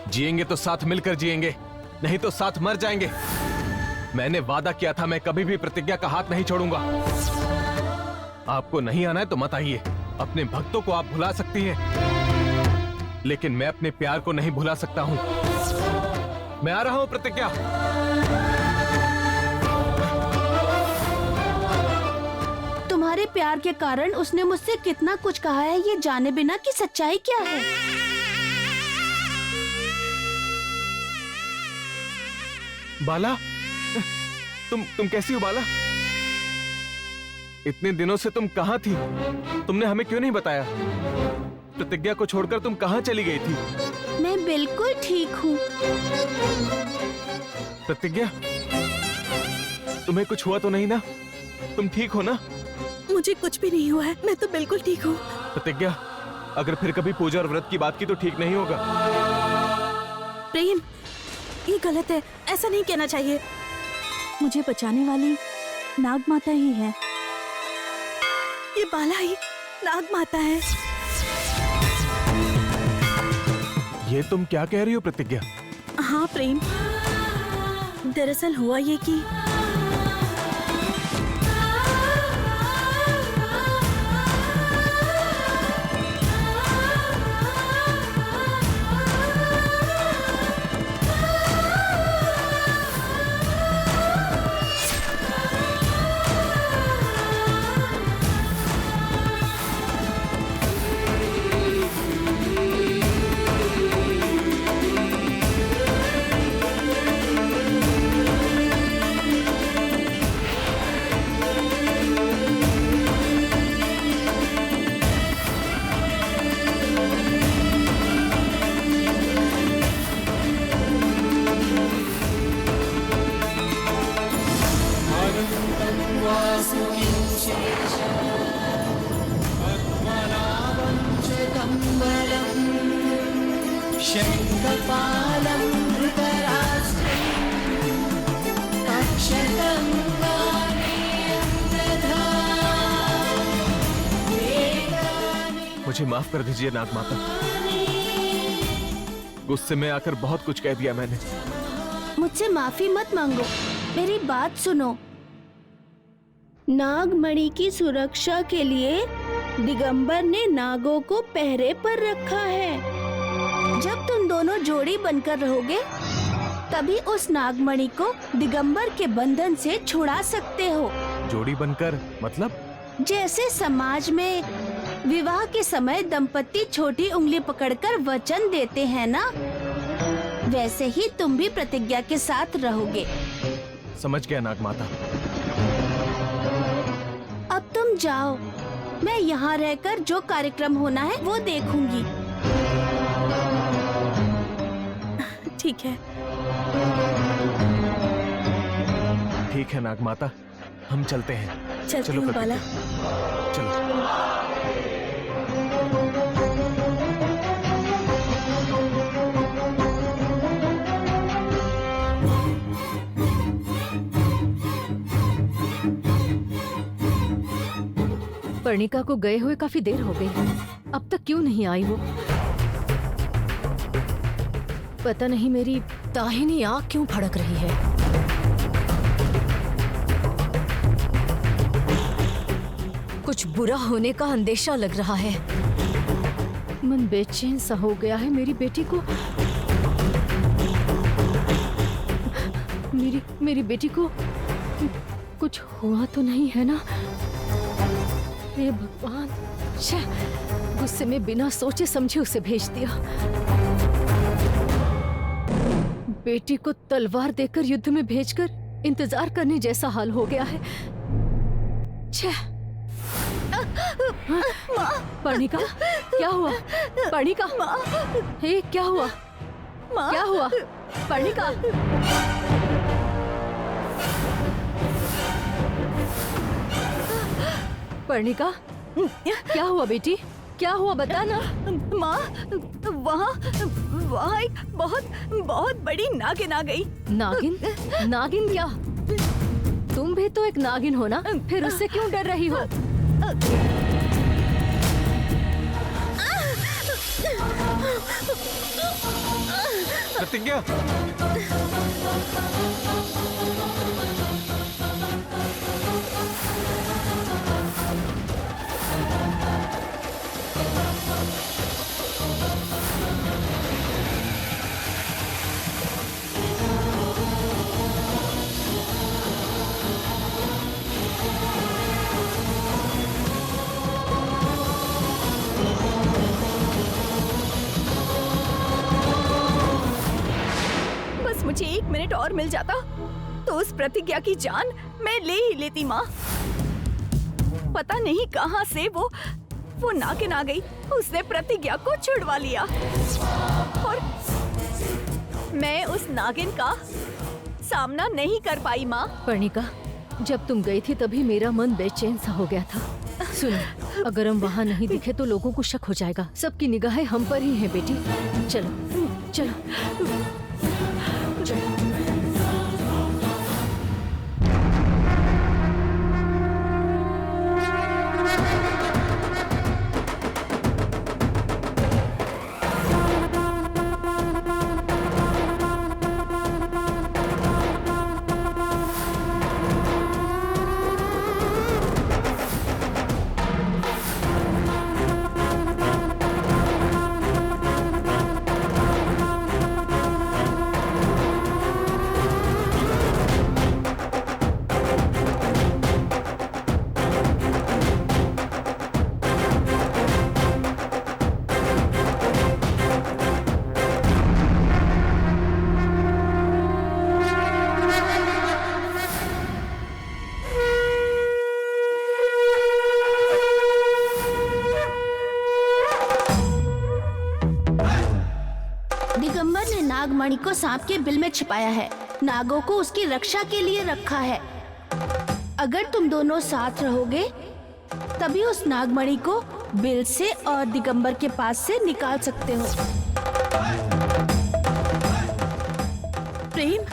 जिएंगे तो साथ मिलकर जिएंगे, नहीं तो साथ मर जाएंगे। मैंने वादा किया था मैं कभी भी प्रतिज्ञा का हाथ नहीं छोड़ूंगा। आपको नहीं आना है तो मत आइए। अपने भक्तों को आप भुला सकती हैं, लेकिन मैं अपने प्यार को नहीं भुला सकता हूं। मैं आ रहा हूं प्रतिज्ञा। तुम्हारे प्यार के कारण उसने मुझसे कितना कुछ कहा है, ये जाने बिना कि सच्चाई क्या है। बाला, तुम कैसी हो बाला? इतने दिनों से तुम कहाँ थी? तुमने हमें क्यों नहीं बताया? प्रतिज्ञा को छोड़कर तुम कहाँ चली गई थी? मैं बिल्कुल ठीक हूँ। प्रतिज्ञा, तुम्हें कुछ हुआ तो नहीं ना? तुम ठीक हो ना? मुझे कुछ भी नहीं हुआ है, मैं तो बिल्कुल ठीक हूँ। प्रतिज्ञा, अगर फिर कभी पूजा और व्रत की बात की तो ठीक नहीं होगा। प्रेम, ये गलत है, ऐसा नहीं कहना चाहिए। मुझे बचाने वाली नाग माता ही है। ये बाला ही नाग माता है। ये तुम क्या कह रही हो प्रतिज्ञा? हाँ प्रेम, दरअसल हुआ ये कि मुझे माफ कर दीजिए नाग माता। गुस्से में आकर बहुत कुछ कह दिया मैंने। मुझसे माफी मत मांगो, मेरी बात सुनो। नागमणि की सुरक्षा के लिए दिगंबर ने नागों को पहरे पर रखा है। जब तुम दोनों जोड़ी बनकर रहोगे, तभी उस नागमणि को दिगंबर के बंधन से छुड़ा सकते हो। जोड़ी बनकर मतलब? जैसे समाज में विवाह के समय दंपति छोटी उंगली पकड़कर वचन देते हैं ना, वैसे ही तुम भी प्रतिज्ञा के साथ रहोगे। समझ गया नाग माता। अब तुम जाओ, मैं यहाँ रहकर जो कार्यक्रम होना है वो देखूंगी। ठीक है। ठीक है नाग माता, हम चलते हैं। चलती चलो हूँ बाला। चलो। पर्णिका को गए हुए काफी देर हो गई, अब तक क्यों नहीं आई वो? पता नहीं मेरी दाहिनी आंख क्यों फड़क रही है। कुछ बुरा होने का अंदेशा लग रहा है। मन बेचैन सा हो गया है। मेरी बेटी को, मेरी बेटी को कुछ हुआ तो नहीं है ना? हे भगवान, गुस्से में बिना सोचे समझे उसे भेज दिया। बेटी को तलवार देकर युद्ध में भेजकर इंतजार करने जैसा हाल हो गया है। पर्णिका, क्या हुआ? पर्णिका, हे क्या हुआ? क्या हुआ? पर्णिका, पर्णिका, क्या हुआ बेटी? क्या हुआ बता ना। माँ, वहाँ एक बहुत बड़ी नागिन आ गई। नागिन? नागिन क्या? तुम भी तो एक नागिन हो ना, फिर उससे क्यों डर रही हो? प्रतिज्ञा, बस मुझे 1 मिनट और मिल जाता तो उस प्रतिज्ञा की जान मैं ले ही लेती माँ। पता नहीं कहाँ से वो नागिन आ गई, उसने प्रतिज्ञा को छुड़वा लिया और मैं उस नागिन का सामना नहीं कर पाई माँ। पर्णिका, जब तुम गई थी तभी मेरा मन बेचैन सा हो गया था। सुनो, अगर हम वहाँ नहीं दिखे तो लोगों को शक हो जाएगा। सबकी निगाहें हम पर ही हैं बेटी। चलो चलो। दिगंबर ने नागमणि को सांप के बिल में छिपाया है। नागों को उसकी रक्षा के लिए रखा है। अगर तुम दोनों साथ रहोगे तभी उस नागमणि को बिल से और दिगंबर के पास से निकाल सकते हो। प्रेम,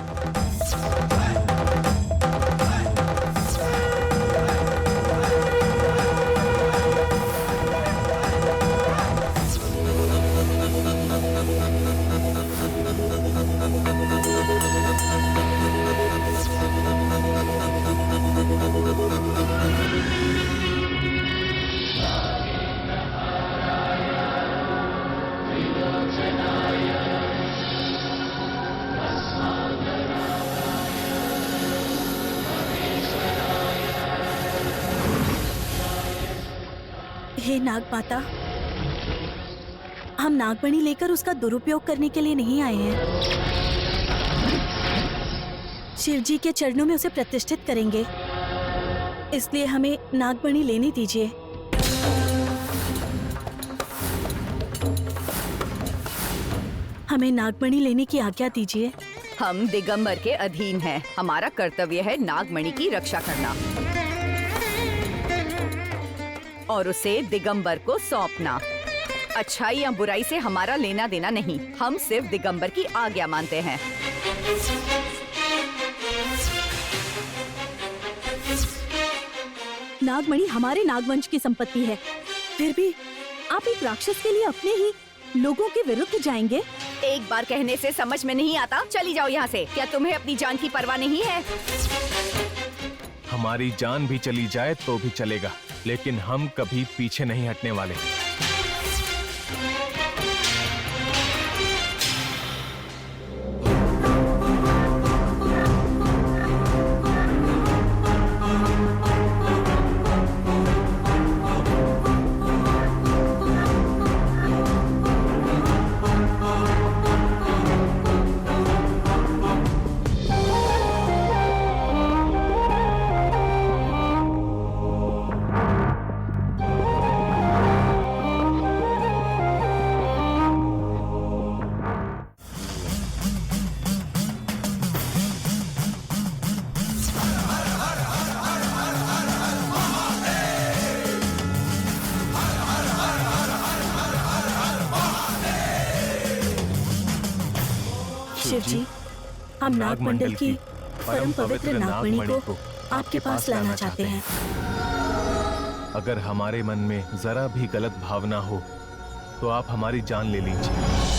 हे नाग माता, हम नागमणि लेकर उसका दुरुपयोग करने के लिए नहीं आए हैं। शिव जी के चरणों में उसे प्रतिष्ठित करेंगे, इसलिए हमें नागमणि लेने दीजिए। हमें नागमणि लेने की आज्ञा दीजिए। हम दिगंबर के अधीन हैं। हमारा कर्तव्य है नागमणि की रक्षा करना और उसे दिगंबर को सौंपना। अच्छाई या बुराई से हमारा लेना देना नहीं, हम सिर्फ दिगंबर की आज्ञा मानते हैं। नागमणि हमारे नागवंश की संपत्ति है, फिर भी आप एक राक्षस के लिए अपने ही लोगों के विरुद्ध जाएंगे? एक बार कहने से समझ में नहीं आता? चली जाओ यहाँ से। क्या तुम्हें अपनी जान की परवाह नहीं है? हमारी जान भी चली जाए तो भी चलेगा, लेकिन हम कभी पीछे नहीं हटने वाले। शिव जी, हम नागमंडल की परम पवित्र नागमणि को आपके पास लाना चाहते हैं। अगर हमारे मन में जरा भी गलत भावना हो तो आप हमारी जान ले लीजिए।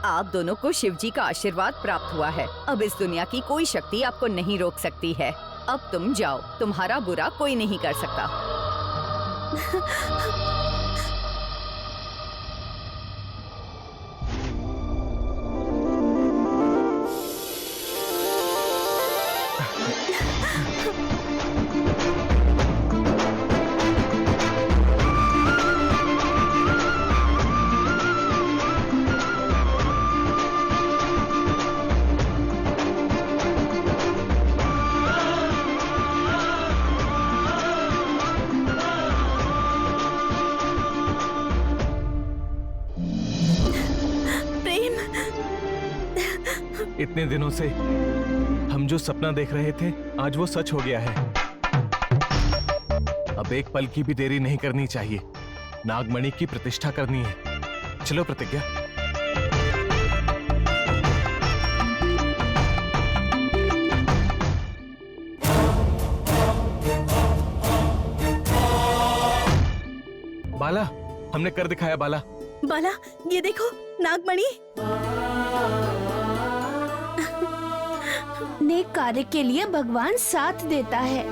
आप दोनों को शिवजी का आशीर्वाद प्राप्त हुआ है। अब इस दुनिया की कोई शक्ति आपको नहीं रोक सकती है। अब तुम जाओ, तुम्हारा बुरा कोई नहीं कर सकता। इतने दिनों से हम जो सपना देख रहे थे, आज वो सच हो गया है। अब एक पल की भी देरी नहीं करनी चाहिए। नागमणि की प्रतिष्ठा करनी है। चलो प्रतिज्ञा। बाला, हमने कर दिखाया बाला। बाला, ये देखो नागमणि। नेक कार्य के लिए भगवान साथ देता है।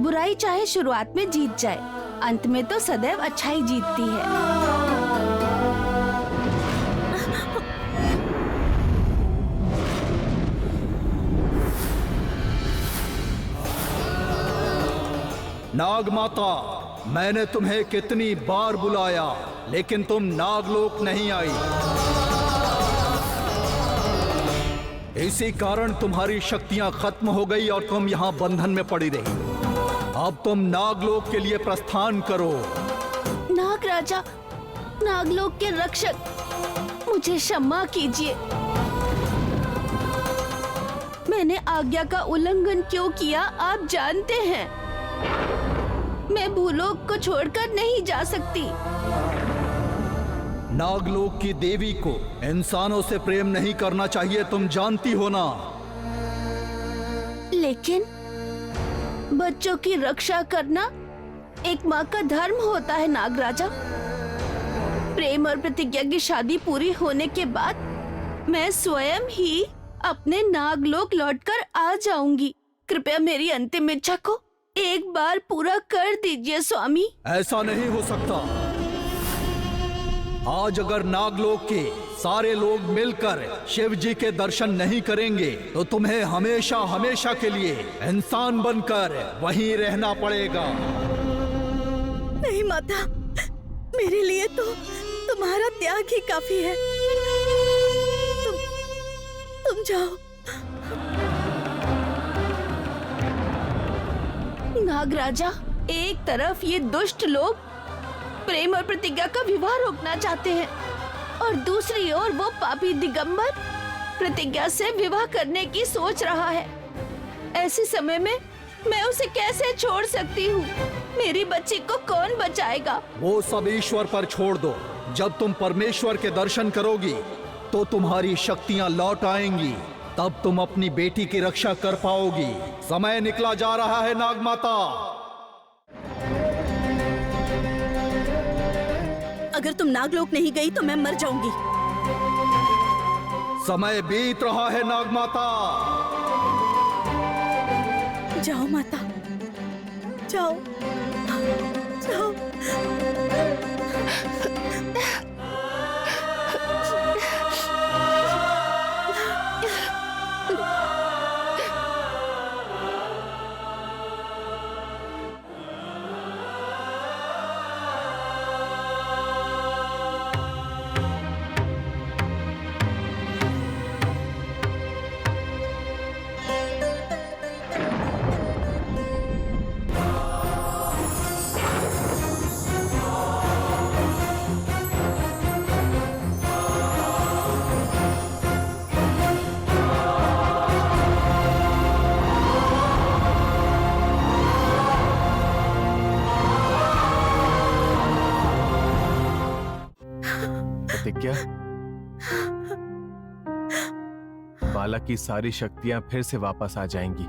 बुराई चाहे शुरुआत में जीत जाए, अंत में तो सदैव अच्छाई जीतती है। नाग माता, मैंने तुम्हें कितनी बार बुलाया, लेकिन तुम नागलोक नहीं आई। इसी कारण तुम्हारी शक्तियां खत्म हो गई और तुम यहाँ बंधन में पड़ी रही। अब तुम नागलोक के लिए प्रस्थान करो। नाग राजा, नागलोक के रक्षक, मुझे क्षमा कीजिए। मैंने आज्ञा का उल्लंघन क्यों किया आप जानते हैं। मैं भूलोक को छोड़कर नहीं जा सकती। नागलोक की देवी को इंसानों से प्रेम नहीं करना चाहिए, तुम जानती हो ना। लेकिन बच्चों की रक्षा करना एक माँ का धर्म होता है नाग राजा। प्रेम और प्रतिज्ञा की शादी पूरी होने के बाद मैं स्वयं ही अपने नागलोक लौटकर आ जाऊंगी। कृपया मेरी अंतिम इच्छा को एक बार पूरा कर दीजिए स्वामी। ऐसा नहीं हो सकता। आज अगर नागलोक के सारे लोग मिलकर शिव जी के दर्शन नहीं करेंगे तो तुम्हें हमेशा हमेशा के लिए इंसान बनकर वहीं रहना पड़ेगा। नहीं माता, मेरे लिए तो तुम्हारा त्याग ही काफी है। तुम जाओ। नागराजा, एक तरफ ये दुष्ट लोग प्रेम और प्रतिज्ञा का विवाह रोकना चाहते हैं और दूसरी ओर वो पापी दिगंबर प्रतिज्ञा से विवाह करने की सोच रहा है। ऐसे समय में मैं उसे कैसे छोड़ सकती हूँ? मेरी बच्ची को कौन बचाएगा? वो सब ईश्वर पर छोड़ दो। जब तुम परमेश्वर के दर्शन करोगी तो तुम्हारी शक्तियां लौट आएंगी। तब तुम अपनी बेटी की रक्षा कर पाओगी। समय निकला जा रहा है नागमाता। अगर तुम नागलोक नहीं गई तो मैं मर जाऊंगी। समय बीत रहा है नागमाता। जाओ माता, जाओ जाओ। प्रतिज्ञा, बाला की सारी शक्तियां फिर से वापस आ जाएंगी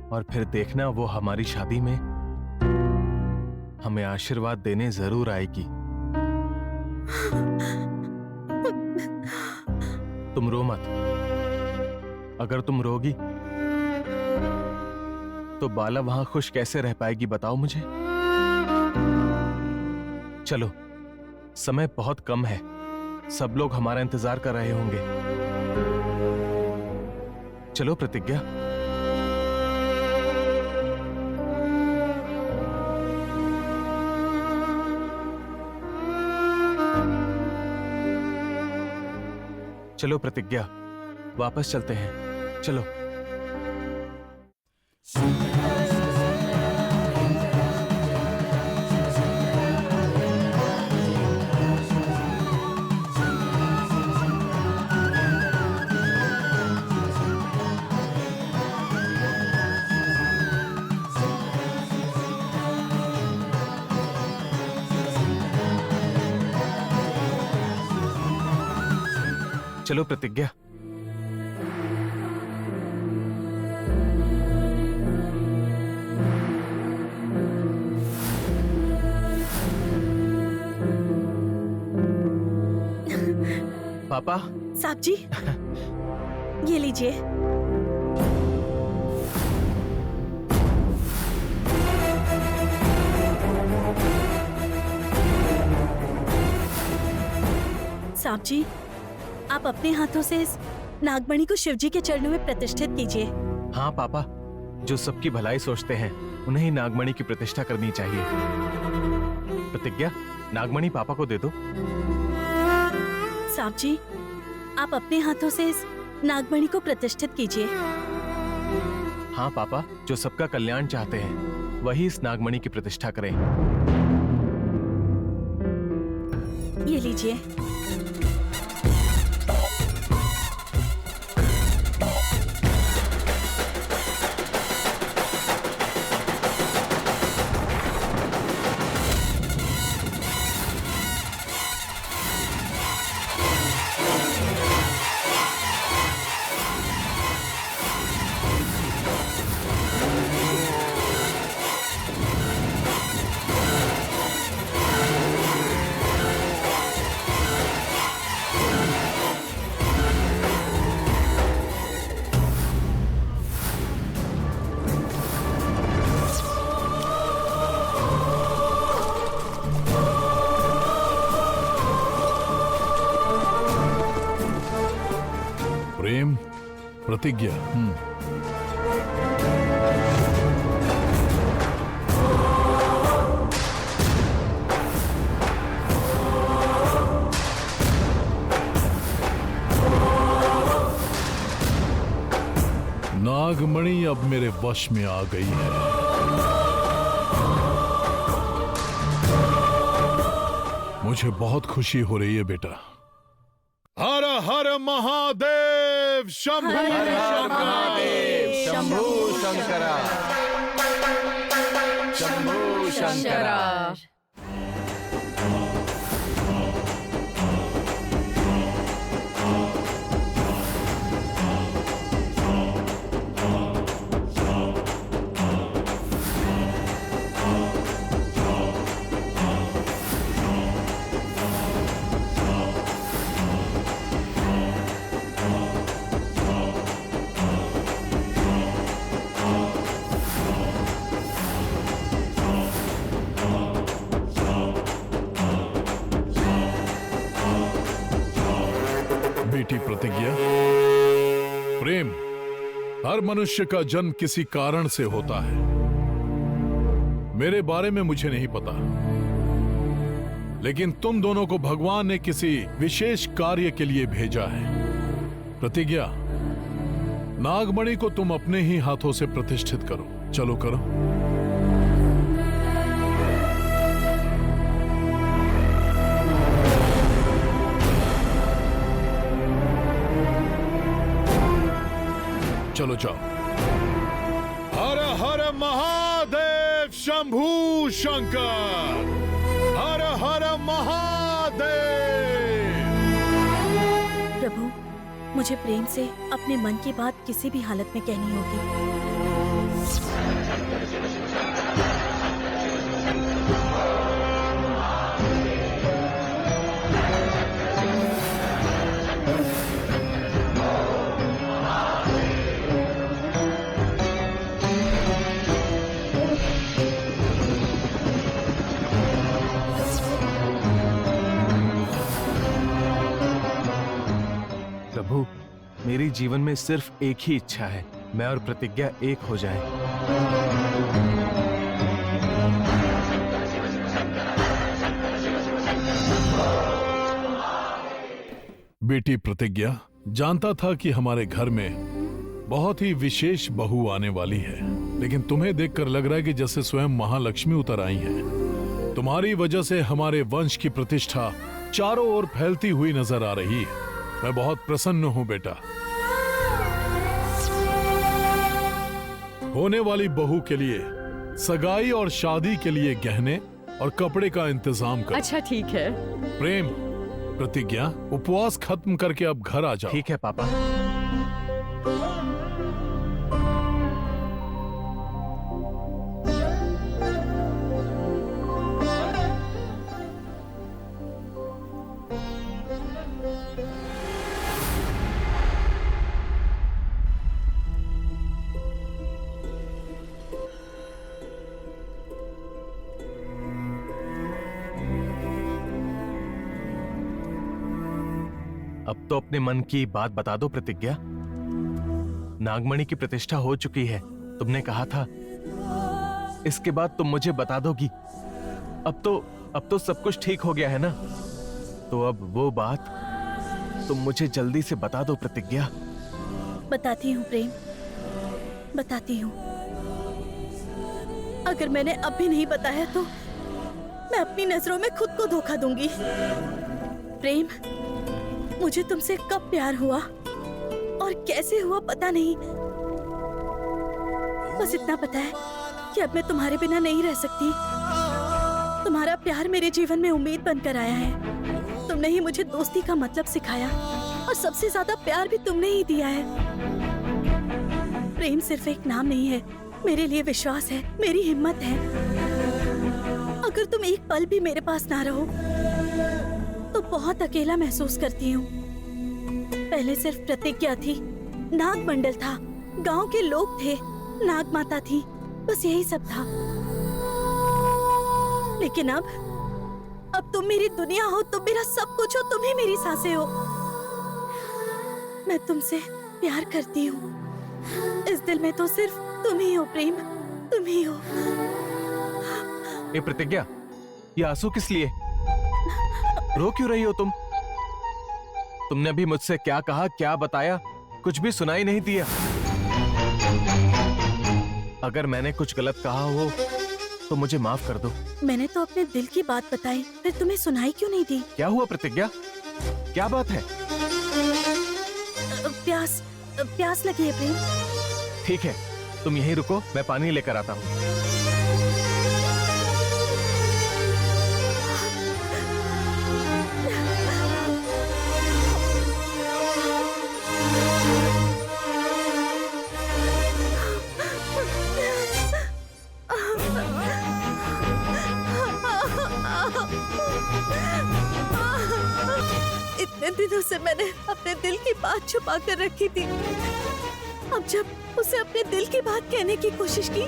और फिर देखना वो हमारी शादी में हमें आशीर्वाद देने जरूर आएगी। तुम रो मत। अगर तुम रोगी तो बाला वहां खुश कैसे रह पाएगी, बताओ मुझे। चलो, समय बहुत कम है। सब लोग हमारा इंतजार कर रहे होंगे। चलो प्रतिज्ञा। चलो प्रतिज्ञा, वापस चलते हैं। चलो। चलो प्रतिज्ञा। पापा। साहब जी, ये लीजिए। साहब जी, आप अपने हाथों से इस नागमणि को शिवजी के चरणों में प्रतिष्ठित कीजिए। हाँ पापा, जो सबकी भलाई सोचते हैं उन्हें ही नागमणि की प्रतिष्ठा करनी चाहिए। प्रतिज्ञा, नागमणि पापा को दे दो। साहब जी, आप अपने हाथों से इस नागमणि को प्रतिष्ठित कीजिए। हाँ पापा, जो सबका कल्याण चाहते हैं वही इस नागमणि की प्रतिष्ठा करें। ये लीजिए। प्रेम, प्रतिज्ञा। नागमणि अब मेरे वश में आ गई है। मुझे बहुत खुशी हो रही है बेटा। हर हर महादेव महादेव शंभू शंभू शंकरा शंभू शंकरा। बेटी प्रतिज्ञा, प्रेम हर मनुष्य का जन्म किसी कारण से होता है। मेरे बारे में मुझे नहीं पता, लेकिन तुम दोनों को भगवान ने किसी विशेष कार्य के लिए भेजा है। प्रतिज्ञा, नागमणि को तुम अपने ही हाथों से प्रतिष्ठित करो। चलो करो। चलो जाओ। हर हर महादेव शंभू शंकर, हर हर महादेव। प्रभु, मुझे प्रेम से अपने मन की बात किसी भी हालत में कहनी होगी। प्रभु, मेरी जीवन में सिर्फ एक ही इच्छा है, मैं और प्रतिज्ञा एक हो जाएं। बेटी प्रतिज्ञा, जानता था कि हमारे घर में बहुत ही विशेष बहू आने वाली है, लेकिन तुम्हें देखकर लग रहा है कि जैसे स्वयं महालक्ष्मी उतर आई हैं। तुम्हारी वजह से हमारे वंश की प्रतिष्ठा चारों ओर फैलती हुई नजर आ रही है। मैं बहुत प्रसन्न हूं बेटा। होने वाली बहू के लिए सगाई और शादी के लिए गहने और कपड़े का इंतजाम करो। अच्छा ठीक है। प्रेम, प्रतिज्ञा, उपवास खत्म करके अब घर आ जाओ। ठीक है पापा। अब तो अपने मन की बात बता दो प्रतिज्ञा। नागमणि की प्रतिष्ठा हो चुकी है, तुमने कहा था। इसके बाद तुम मुझे बता दोगी। अब तो सब कुछ ठीक हो गया है ना? तो अब वो बात तुम मुझे जल्दी से बता दो प्रतिज्ञा। बताती हूँ प्रेम, बताती हूँ। अगर मैंने अभी नहीं बताया तो मैं अपनी नजरों में खुद को धोखा दूंगी। प्रेम, मुझे तुमसे कब प्यार हुआ और कैसे हुआ पता नहीं। बस इतना पता है कि अब मैं तुम्हारे बिना नहीं रह सकती। तुम्हारा प्यार मेरे जीवन में उम्मीद बनकर आया है। तुमने ही मुझे दोस्ती का मतलब सिखाया और सबसे ज्यादा प्यार भी तुमने ही दिया है। प्रेम सिर्फ एक नाम नहीं है, मेरे लिए विश्वास है, मेरी हिम्मत है। अगर तुम एक पल भी मेरे पास ना रहो तो बहुत अकेला महसूस करती हूँ। पहले सिर्फ प्रतिज्ञा थी, नागमंडल था, गांव के लोग थे, नाग माता थी, बस यही सब था। लेकिन अब तुम मेरी दुनिया हो, तुम मेरा सब कुछ हो, तुम ही मेरी सांसें हो। मैं तुमसे प्यार करती हूँ। इस दिल में तो सिर्फ तुम ही हो प्रेम, तुम ही हो। ये प्रतिज्ञा, ये आंसू किस लिए? रो क्यों रही हो तुम? तुमने अभी मुझसे क्या कहा, क्या बताया? कुछ भी सुनाई नहीं दिया। अगर मैंने कुछ गलत कहा हो तो मुझे माफ कर दो। मैंने तो अपने दिल की बात बताई, फिर तुम्हें सुनाई क्यों नहीं दी? क्या हुआ प्रतिज्ञा? क्या बात है? प्यास प्यास लगी है प्रेम। ठीक है, तुम यहीं रुको, मैं पानी लेकर आता हूँ। इतने दिनों से मैंने अपने दिल की बात छुपा कर रखी थी। अब जब उसे अपने दिल की बात कहने की कोशिश की,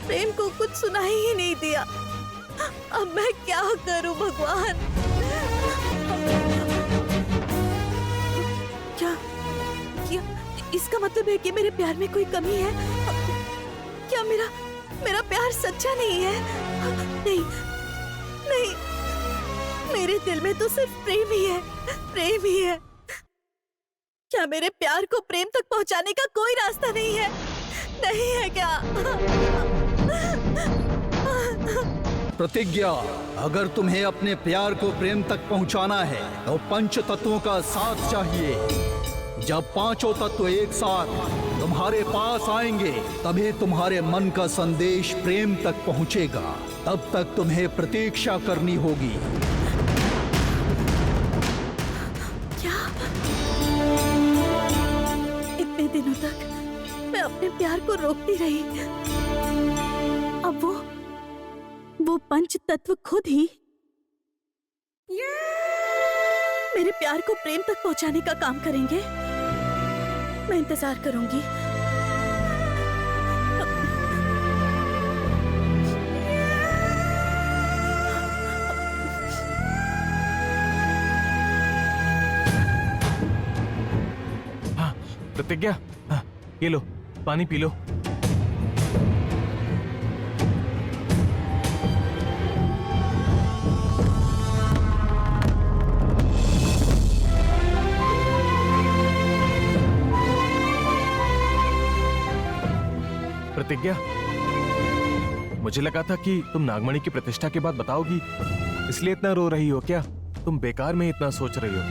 प्रेम को कुछ सुनाई ही नहीं दिया। अब मैं क्या करूं भगवान? क्या क्या इसका मतलब है कि मेरे प्यार में कोई कमी है? क्या मेरा प्यार सच्चा नहीं है? नहीं नहीं, मेरे दिल में तो सिर्फ प्रेम ही है, प्रेम ही है। क्या मेरे प्यार को प्रेम तक पहुंचाने का कोई रास्ता नहीं है? नहीं है क्या? प्रतिज्ञा, अगर तुम्हें अपने प्यार को प्रेम तक पहुंचाना है तो पंच तत्वों का साथ चाहिए। जब पांचों तत्व एक साथ तुम्हारे पास आएंगे तभी तुम्हारे मन का संदेश प्रेम तक पहुंचेगा। तब तक तुम्हें प्रतीक्षा करनी होगी। क्या? इतने दिनों तक मैं अपने प्यार को रोकती रही, अब वो पंच तत्व खुद ही मेरे प्यार को प्रेम तक पहुंचाने का काम करेंगे। मैं इंतजार करूंगी। हाँ प्रतिज्ञा, हाँ, ये लो, पानी पी लो। प्रतिज्ञा, मुझे लगा था कि तुम नागमणि की प्रतिष्ठा के बाद बताओगी, इसलिए इतना रो रही हो क्या? तुम बेकार में इतना सोच रही हो।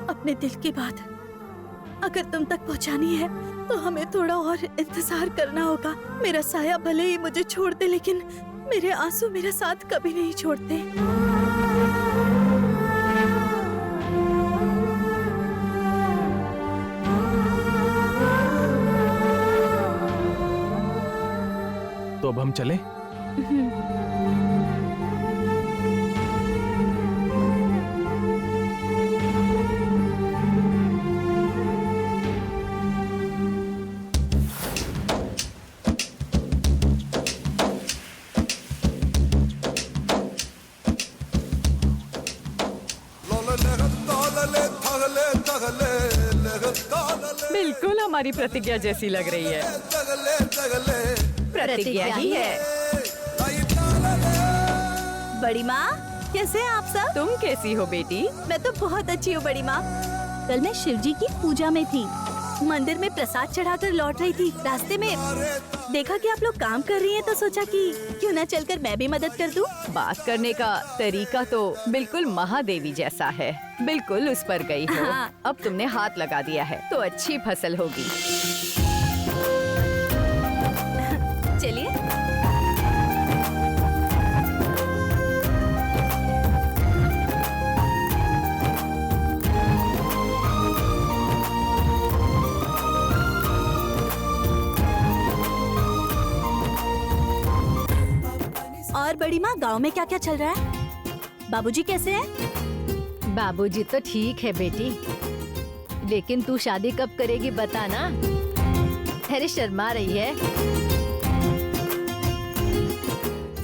अपने दिल की बात अगर तुम तक पहुंचानी है तो हमें थोड़ा और इंतजार करना होगा। मेरा साया भले ही मुझे छोड़ दे, लेकिन मेरे आंसू मेरा साथ कभी नहीं छोड़ते। तो अब हम चलें? बिल्कुल हमारी प्रतिज्ञा जैसी लग रही है। प्रतिज्ञा ही है। बड़ी माँ, कैसे हैं आप सब? तुम कैसी हो बेटी? मैं तो बहुत अच्छी हूँ बड़ी माँ। कल मैं शिव जी की पूजा में थी, मंदिर में प्रसाद चढ़ाकर लौट रही थी। रास्ते में देखा कि आप लोग काम कर रही हैं, तो सोचा कि क्यों ना चलकर मैं भी मदद कर दूं। बात करने का तरीका तो बिल्कुल महादेवी जैसा है। बिल्कुल उस पर गई हो। हाँ। अब तुमने हाथ लगा दिया है तो अच्छी फसल होगी। चलिए। और बड़ी माँ, गांव में क्या क्या चल रहा है? बाबूजी कैसे हैं? बाबूजी तो ठीक है बेटी, लेकिन तू शादी कब करेगी बता ना। अरे शर्मा रही है।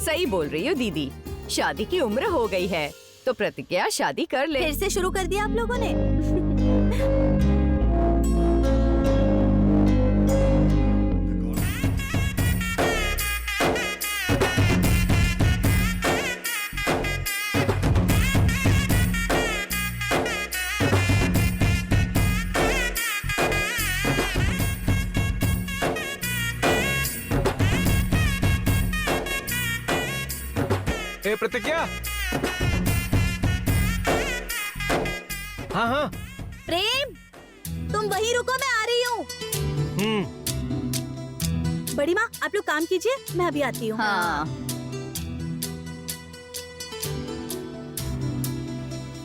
सही बोल रही हो दीदी, शादी की उम्र हो गई है तो प्रतिज्ञा शादी कर ले। फिर से शुरू कर दिया आप लोगों ने। ए प्रतिज्ञा। हाँ हाँ। प्रेम, तुम वहीं रुको, मैं आ रही हूँ। बड़ी माँ, आप लोग काम कीजिए, मैं अभी आती हूँ। हाँ।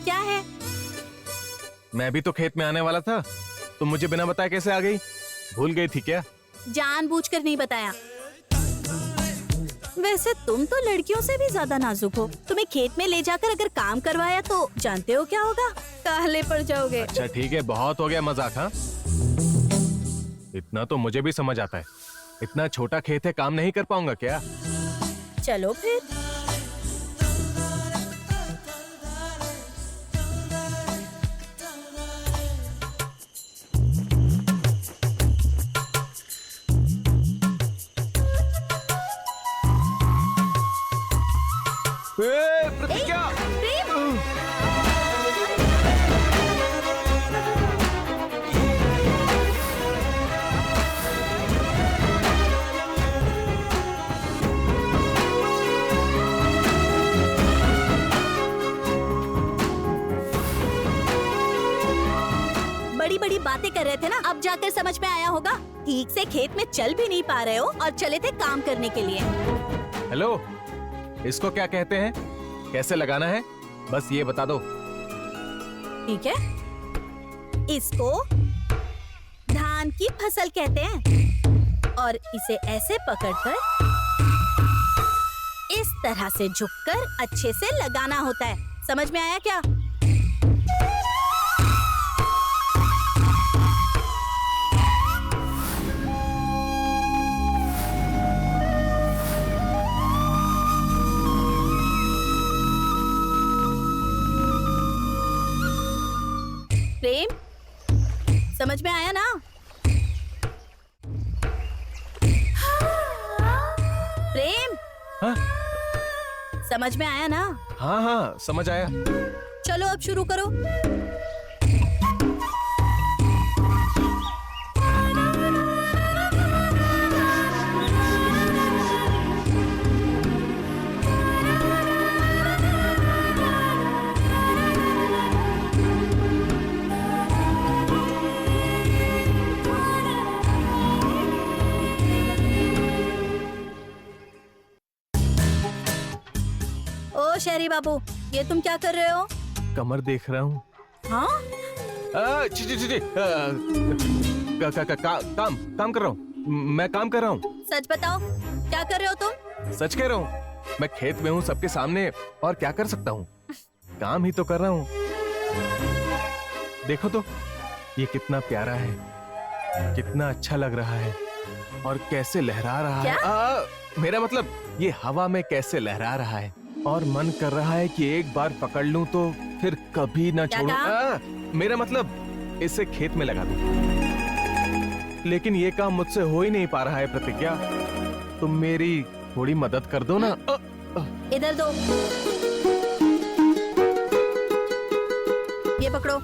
क्या है? मैं भी तो खेत में आने वाला था, तुम मुझे बिना बताए कैसे आ गई? भूल गई थी क्या? जानबूझकर नहीं बताया। वैसे तुम तो लड़कियों से भी ज्यादा नाजुक हो। तुम्हें खेत में ले जाकर अगर काम करवाया तो जानते हो क्या होगा? काहले पड़ जाओगे। अच्छा ठीक है, बहुत हो गया मजाक। हाँ, इतना तो मुझे भी समझ आता है। इतना छोटा खेत है, काम नहीं कर पाऊंगा क्या? चलो फिर। प्रतिज्ञा। बड़ी बड़ी बातें कर रहे थे ना, अब जाकर समझ में आया होगा। ठीक से खेत में चल भी नहीं पा रहे हो और चले थे काम करने के लिए। हेलो, इसको क्या कहते हैं? कैसे लगाना है? बस ये बता दो। ठीक है, इसको धान की फसल कहते हैं और इसे ऐसे पकड़कर इस तरह से झुककर अच्छे से लगाना होता है। समझ में आया क्या? प्रेम, समझ में आया ना? प्रेम, हाँ समझ में आया ना? हाँ हाँ, समझ आया। चलो अब शुरू करो। ओ शहरी बाबू, ये तुम क्या कर रहे हो? कमर देख रहा हूँ। हाँ? काम कर रहा हूँ। मैं काम कर रहा हूँ। सच बताओ, क्या कर रहे हो तुम? सच कह रहा हूँ, मैं खेत में हूँ सबके सामने, और क्या कर सकता हूँ? काम ही तो कर रहा हूँ। देखो तो, ये कितना प्यारा है, कितना अच्छा लग रहा है, और कैसे लहरा रहा है। मेरा मतलब, ये हवा में कैसे लहरा रहा है, और मन कर रहा है कि एक बार पकड़ लूं तो फिर कभी ना छोड़ूं। मेरा मतलब, इसे खेत में लगा दूं। लेकिन ये काम मुझसे हो ही नहीं पा रहा है प्रतिज्ञा। तुम मेरी थोड़ी मदद कर दो ना। इधर दो, ये पकड़ो।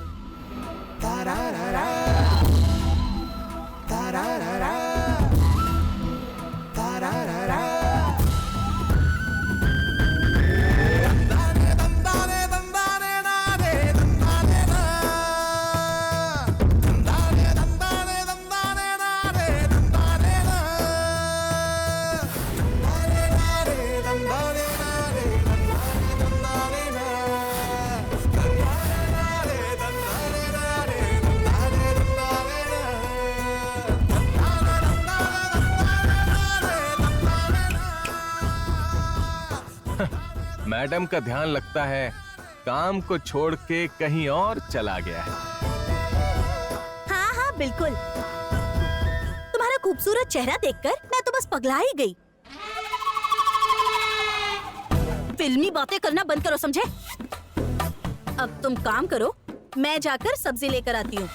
मैडम का ध्यान लगता है काम को छोड़ के कहीं और चला गया है। हाँ हाँ बिल्कुल। तुम्हारा खूबसूरत चेहरा देखकर मैं तो बस पगला ही गई। फिल्मी बातें करना बंद करो, समझे? अब तुम काम करो, मैं जाकर सब्जी लेकर आती हूँ।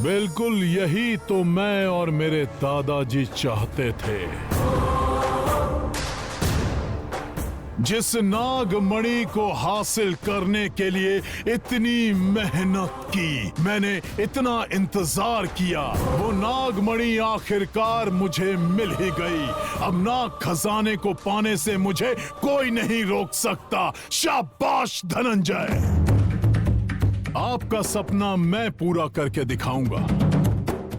बिल्कुल यही तो मैं और मेरे दादाजी चाहते थे। जिस नागमणि को हासिल करने के लिए इतनी मेहनत की, मैंने इतना इंतजार किया, वो नागमणि आखिरकार मुझे मिल ही गई। अब नाग खजाने को पाने से मुझे कोई नहीं रोक सकता। शाबाश धनंजय, आपका सपना मैं पूरा करके दिखाऊंगा।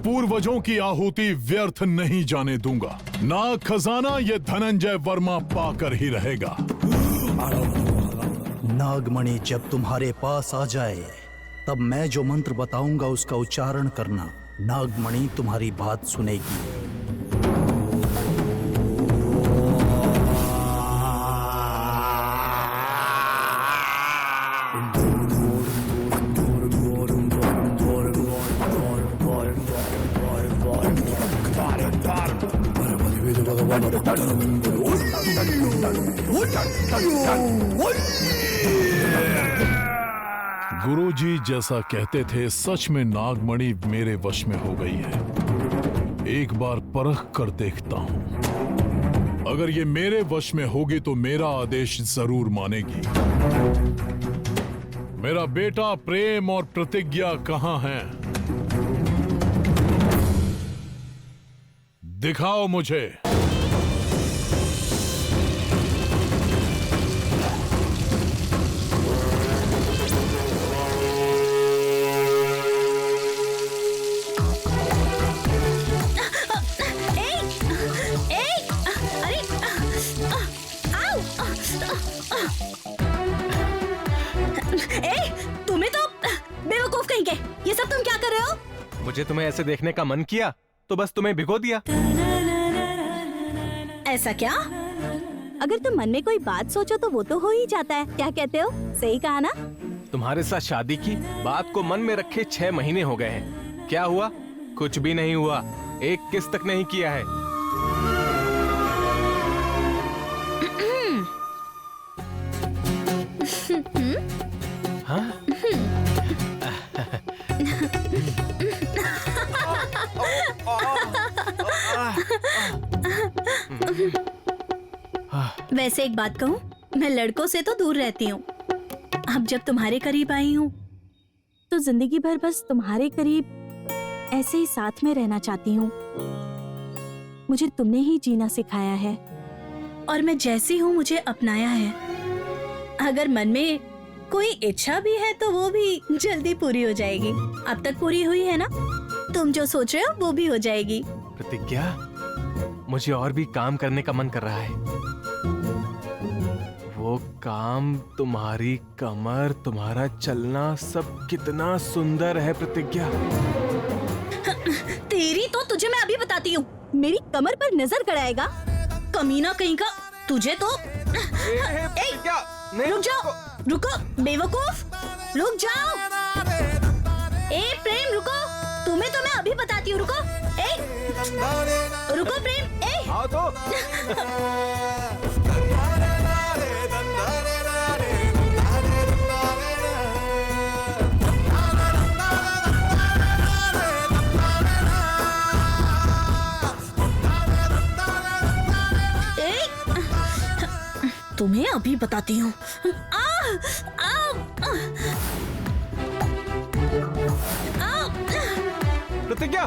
पूर्वजों की आहुति व्यर्थ नहीं जाने दूंगा। नाग खजाना ये धनंजय वर्मा पाकर ही रहेगा। नागमणि जब तुम्हारे पास आ जाए तब मैं जो मंत्र बताऊंगा उसका उच्चारण करना। नागमणि तुम्हारी बात सुनेगी। गुरुजी जैसा कहते थे, सच में नागमणि मेरे वश में हो गई है। एक बार परख कर देखता हूं। अगर ये मेरे वश में होगी तो मेरा आदेश जरूर मानेगी। मेरा बेटा प्रेम और प्रतिज्ञा कहां है? दिखाओ मुझे। ये सब तुम क्या कर रहे हो? मुझे तुम्हें ऐसे देखने का मन किया तो बस तुम्हें भिगो दिया। ऐसा क्या? अगर तुम मन में कोई बात सोचो तो वो तो हो ही जाता है। क्या कहते हो? सही कहा ना? तुम्हारे साथ शादी की बात को मन में रखे 6 महीने हो गए हैं। क्या हुआ? कुछ भी नहीं हुआ। एक किस तक नहीं किया है। हाँ? वैसे एक बात कहूँ, मैं लड़कों से तो दूर रहती हूँ। अब जब तुम्हारे करीब आई हूँ तो जिंदगी भर बस तुम्हारे करीब ऐसे ही साथ में रहना चाहती हूँ। मुझे तुमने ही जीना सिखाया है और मैं जैसी हूँ मुझे अपनाया है। अगर मन में कोई इच्छा भी है तो वो भी जल्दी पूरी हो जाएगी। अब तक पूरी हुई है ना? तुम जो सोच रहे हो वो भी हो जाएगी। प्रतिज्ञा, मुझे और भी काम करने का मन कर रहा है। वो काम, तुम्हारी कमर, तुम्हारा चलना, सब कितना सुंदर है प्रतिज्ञा। तेरी तो तुझे मैं अभी बताती हूँ। मेरी कमर पर नजर गड़ाएगा कमीना कहीं का। तुझे तो रुक जाओ, रुको बेवकूफ, रुक जाओ। ए प्रेम रुको, तुम्हें तो मैं अभी बताती हूँ। रुको, रुको प्रेम। आओ तो। तुम्हें अभी बताती हूँ। प्रतिज्ञा,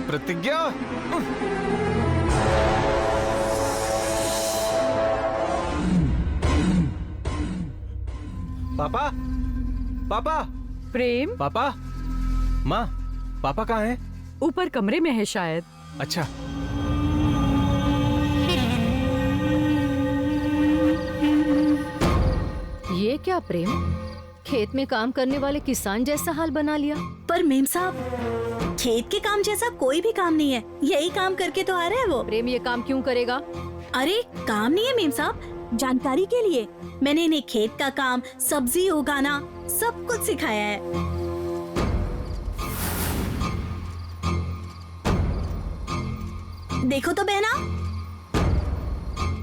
प्रतिज्ञा, पापा, पापा, प्रेम, पापा, माँ, पापा कहाँ हैं? ऊपर कमरे में है शायद। अच्छा। ये क्या प्रेम? खेत में काम करने वाले किसान जैसा हाल बना लिया। पर मेम साहब, खेत के काम जैसा कोई भी काम नहीं है, यही काम करके तो आ रहे हैं वो। प्रेम ये काम क्यों करेगा? अरे काम नहीं है मेम साहब, जानकारी के लिए मैंने इन्हें खेत का काम, सब्जी उगाना सब कुछ सिखाया है। देखो तो बहना,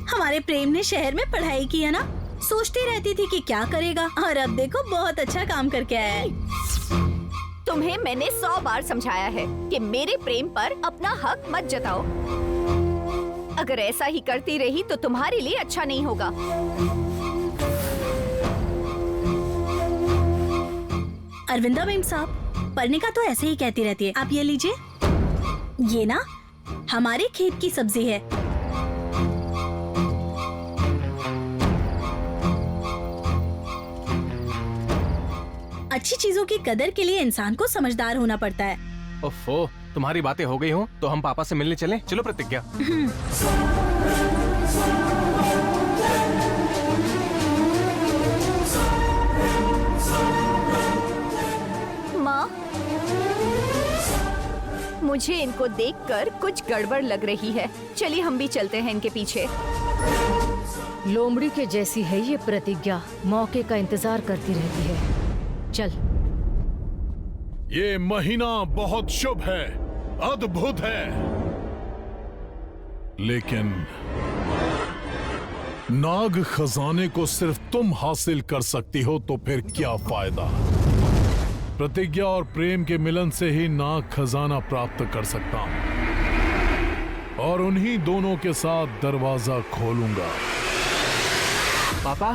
हमारे प्रेम ने शहर में पढ़ाई की है ना, सोचती रहती थी कि क्या करेगा, और अब देखो बहुत अच्छा काम करके आया है। तुम्हें मैंने 100 बार समझाया है कि मेरे प्रेम पर अपना हक मत जताओ। अगर ऐसा ही करती रही तो तुम्हारे लिए अच्छा नहीं होगा। अरविंदा मेम साहब, पढ़ने का तो ऐसे ही कहती रहती है। आप ये लीजिए, ये ना हमारे खेत की सब्जी है। अच्छी चीजों की कदर के लिए इंसान को समझदार होना पड़ता है। ओफो, तुम्हारी बातें हो गई हो तो हम पापा से मिलने चलें। चलो प्रतिज्ञा। माँ, मुझे इनको देखकर कुछ गड़बड़ लग रही है। चलिए हम भी चलते हैं इनके पीछे। लोमड़ी के जैसी है ये प्रतिज्ञा, मौके का इंतजार करती रहती है। चल। ये महीना बहुत शुभ है, अद्भुत है, लेकिन नाग खजाने को सिर्फ तुम हासिल कर सकती हो, तो फिर क्या फायदा? प्रतिज्ञा और प्रेम के मिलन से ही नाग खजाना प्राप्त कर सकता हूं, और उन्हीं दोनों के साथ दरवाजा खोलूंगा। पापा,